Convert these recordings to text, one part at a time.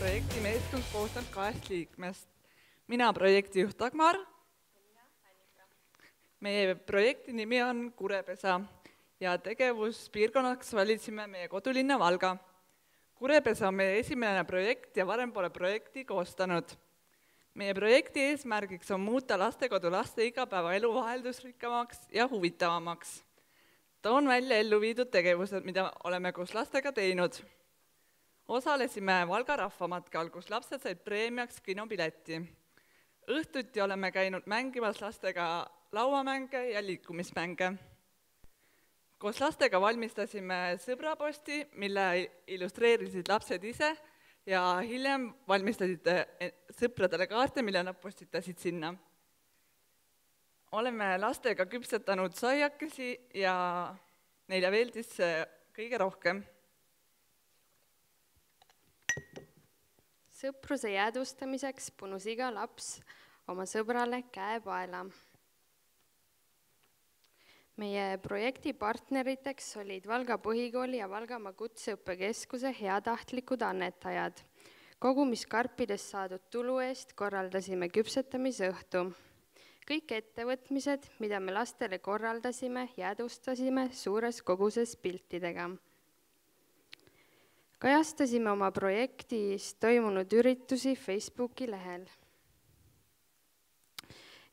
projekti meeskond koosneb 2 liikmest. Mina projektijuht Dagmar. Meie projekti nimi on Kurepesa ja tegevuspiirkonnaks valisime meie kodulinna Valga. Kurepesa on meie esimene projekt ja varem pole projekti koostanud. Meie projekti eesmärgiks on muuta lastekodu laste igapäevaelu vaheldusrikkamaks ja huvitavamaks. Toon välja ellu viidud tegevused, mida oleme koos lastega teinud. Osalesime Valga rahvamatkal, kus lapsed said preemiaks kinopileti. Õhtuti oleme käinud mängimas lastega lauamänge ja liikumismänge. Koos lastega valmistasime sõbraposti, mille illustreerisid lapsed ise ja hiljem valmistasid sõpradele kaarte, mille nad postitasid sinna. Oleme lastega küpsetanud saiakesi ja neile meeldis see kõige rohkem. Sõpruse jäädvustamiseks punus iga laps oma sõbrale käepaela. Meie projekti partneriteks olid Valga põhikooli ja Valgamaa kutseõppekeskuse heatahtlikud annetajad. Kogumiskarpidest saadud tulu eest korraldasime küpsetamisõhtu. Kõik ettevõtmised, mida me lastele korraldasime, jäädvustasime suures koguses piltidega. Kajastasime oma projektis toimunud üritusi Facebooki lehel.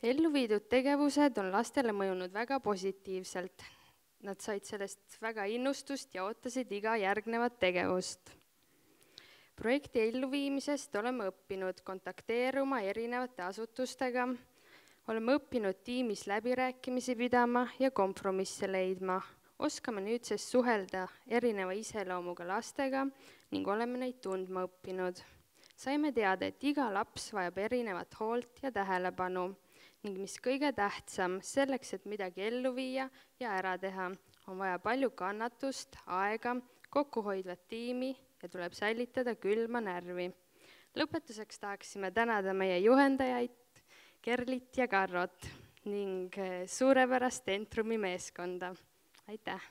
Ellu viidud tegevused on lastele mõjunud väga positiivselt. Nad said sellest väga innustust ja ootasid iga järgnevat tegevust. Projekti elluviimisest oleme õppinud kontakteeruma erinevate asutustega, oleme õppinud tiimis läbirääkimisi pidama ja kompromisse leidma. Oskame nüüdsest suhelda erineva iseloomuga lastega ning oleme neid tundma õppinud. Saime teada, et iga laps vajab erinevat hoolt ja tähelepanu ning mis kõige tähtsam, selleks, et midagi ellu viia ja ära teha, on vaja palju kannatust, aega, kokkuhoidvat tiimi ja tuleb säilitada külma närvi. Lõpetuseks tahaksime tänada meie juhendajaid Kerlit ja Karrot ning suurepärast Entrumi meeskonda. Aitäh!